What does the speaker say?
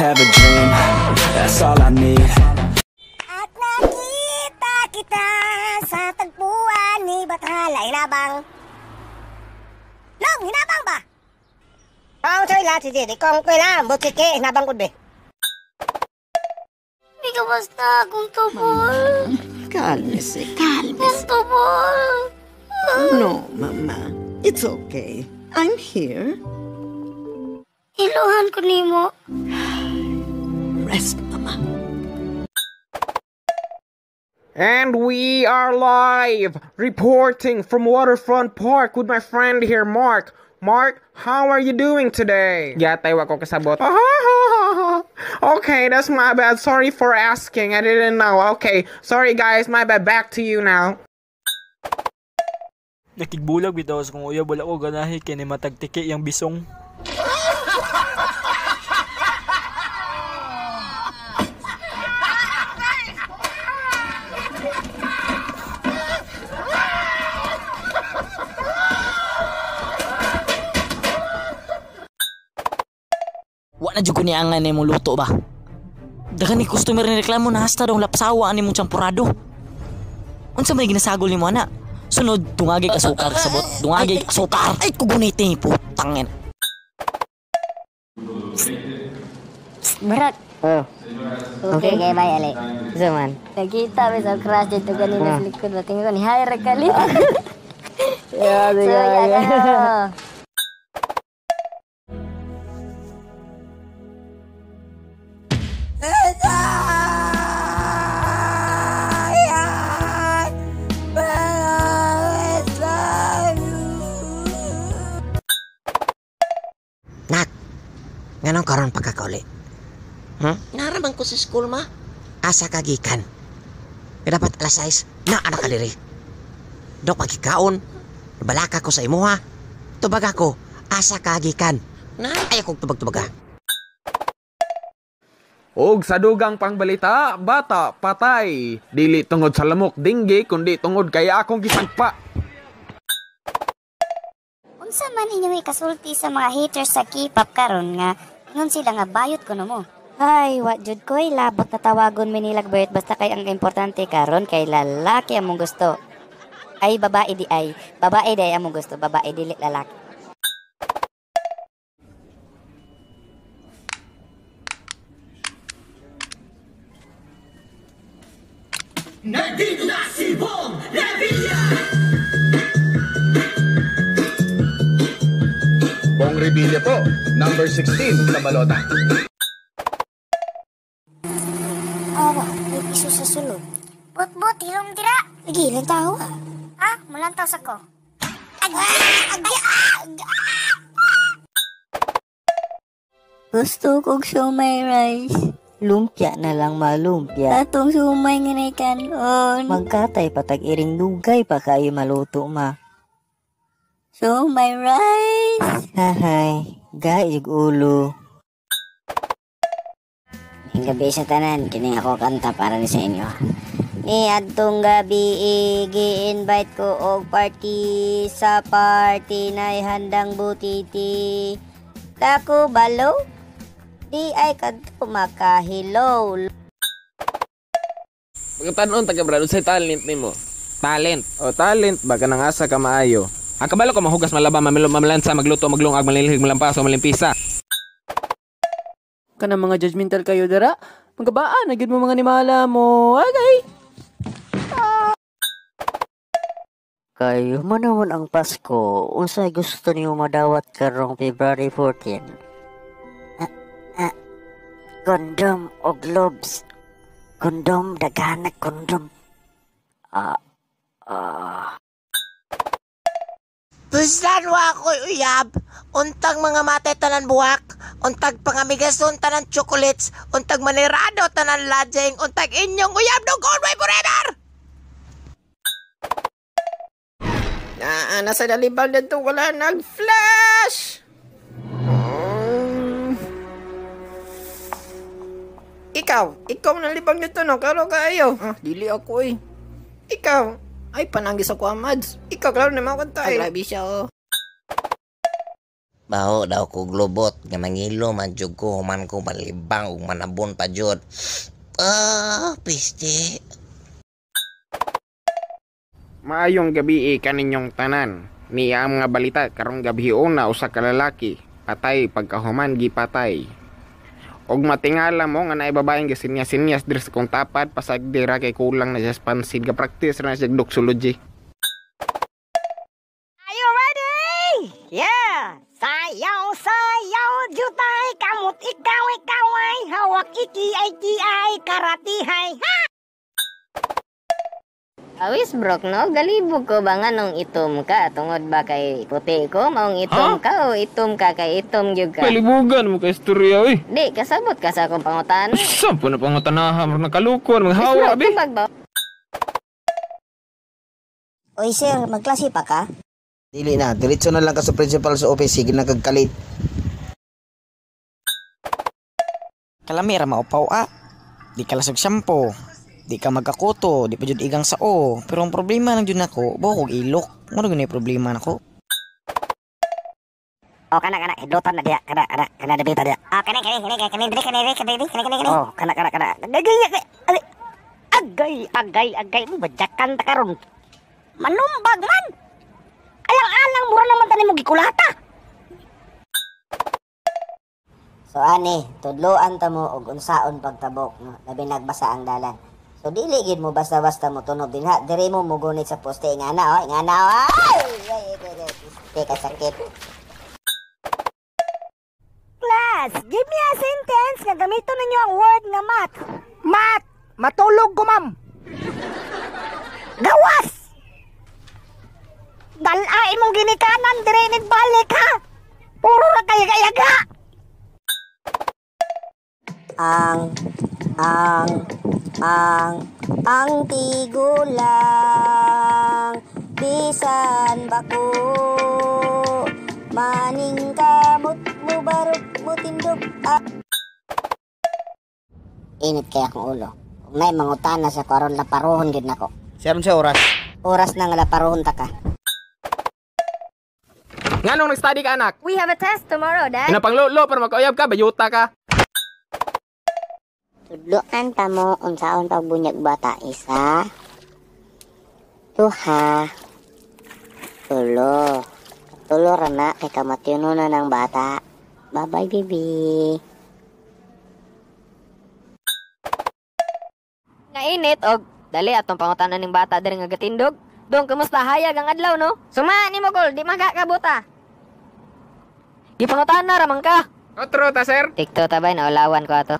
have a dream, that's all I need. At nakita kita sa tagpuan ni Bathala Hinabang. Long, hinabang ba? Sa'yo lahat si Didi, kung kailangan, butsike, hinabang ko be. Hindi ka basta akong tubol. Cálmese. Akong tubol. No, Mama. It's okay. I'm here. Iluhan ko nimo. Rest, Mama. And we are live, reporting from Waterfront Park with my friend here, Mark. Mark, how are you doing today? Yatay wako kasabot. Okay, that's my bad. Sorry for asking. I didn't know. Okay, sorry guys, my bad. Back to you now. Nakigbulag bitaw sa kung uyab wala ko ganahi kini matagtiki yang bisong. Wa na jud ko niangan ni mong luto ba. Dagan ni customer ni reklamo na hasta daw lapsawa ani mong champurado. Unsa may ginasagol nimo ana? Sunod dungagi ka sukar sabot, dungagi ka sukar. Ay kugunit ni putang en. Berat. Okay, kaya bye ali. Zaman. Nakita ba sa crash dito kanina sa likod ba? Tingin ko ni hire kali. Ya. Nak, nganong karon pagkakauli? Naramang ko sa school ma. Asa kagikan. Dapat alas 6 na anak ka diri. Dok pagkikaon, balaka ko sa imuha. Tubag ako, asa kagikan. Na ay akong tubag-tubaga. Og sa dugang pangbalita, bata patay. Dili tungod sa lamok dinggi kundi tungod kaya akong gisagpa. Unsa man inyo ikasulti sa mga haters sa K-pop karon nga ingon sila nga bayot kuno mo. Ay, wa jud koy labot na tawagon mi nilag bayot basta kay ang importante karon kay lalaki among gusto. Ay babae di ay, babae di among gusto, babae dili lalaki. Nandito na si Bong Revilla! Bong Revilla po, number 16 sa balota. May piso sa sulod. Bot, hilom dira. Lagi, ilang tao Ha? Mulantaw sa ko. Gusto kong siomay rice. Lumpia na lang malumpia. Atong siomay nga kanon. Magkatay patag iring dugay pa kayo maluto ma. Siomay rice. Hahay, gaig ulo. Gabi sa tanan, kining ako kanta para ni sa inyo. Ni adtong gabi gi-invite ko og party sa party na handang butiti. Dako balo? Di ay kadto makahilaw. Pagkatanon taga brado sa talent nimo. Talent. O talent baka nang asa ka maayo. Ang kabalo ko mahugas malaba mamalansa magluto maglungag malilihig malampaso malimpisa. Kana mga judgmental kayo dara. Magabaan na gyud mo mga nimala mo. Okay. Kayo man naman ang Pasko. Unsay gusto niyo madawat karong February 14? Kondom o globes. Kondom, daghanag kondom. Puslan wa ako'y uyab. Untag mga mate tanan buwak. Untag pangamigason tanan chocolates. Untag manirado tanan lajeng. Untag inyong uyab no gold way forever! Nasa dalibang na ito wala nag-flash! Ikaw nalibang nito no? Karo kayo. Dili ako eh. Ikaw. Ay, pananggis ako, Amads. Ikaw, klaro naman ko tayo. Ay, grabe siya, oh. Baho daw ko globot nga mangilo man jud ko human ko malibang ug manabon pa jud. Piste. Maayong gabi kaninyong tanan. Niya ang mga balita karong gabi una usa ka lalaki patay pagkahuman gipatay. Og matingala mo nga naay babaeng gasinyas-sinyas diri sa kong tapad pasag dira kay kulang na siya pansid ga practice na siya doxology. Are you ready? Yeah! Sayaw, sayaw, jutay, kamot ikaw, ay, hawak iki ay, karatihay, ha! Awis brok no, galibog ko ba nga nung itom ka? Tungod ba kay puti ko? Maong itom ka o itom ka kay itom gyud ka? Kalibugan mo kay istorya oy. Di, kasabot ka sa akong pangutan. Sampo na pangutanahan na kalukon maghawa bi. Oy sir, magklase pa ka? Dili na, diretso na lang ka sa principal sa office, sige na kagkalit. Kalamira maupaw Di ka lasog shampoo. Di ka magkakuto, di pa jud igang sao. Pero ang problema lang jud nako, buhok ilok. Mo gani problema nako. Oh, kana hidutan na diya, kana debita diya. Ah, kana. Oh, kana. Agay, mo badyakan ta karon. Manumbag man. Alang-alang mura naman tani mo gikulata. So ani, tudloan ta mo og unsaon pagtabok, no? Labi nagbasa ang dalan. So dili gid mo basta-basta mo tunog dinha. Diri mo mugunit sa poste nga na. Ay, kasakit. Class, give me a sentence nga gamiton ninyo ang word nga mat. Mat, matulog ko, ma'am. Gawas. Dalain mong ginikanan dire nagbalik ha. Puro ra kaya-kayaga. Ang tigulang bisan bako maning kamot mo barok mo tindog Init kaya akong ulo. Kung may mangutana sa karon laparohon gid nako. Siya siya oras. Oras na nga laparohon ta ka. Nganong nag-study ka anak? We have a test tomorrow, Dad. Pinapanglulo para magkauyab ka, bayuta ka. Tudloan ta mo unsaon pagbunyag bata. 1, 2, 3. Tulo ra na kay kamatyono na ng bata. Bye-bye, baby. Nainit og dali atong pangutanan ning bata diri nga gatindog. Dong kamusta hayag ang adlaw no? Suma ni mo kol, di magakabuta. Gipangutana ra man ka. Otro ta sir. Tikto tabay na ulawan ko ato.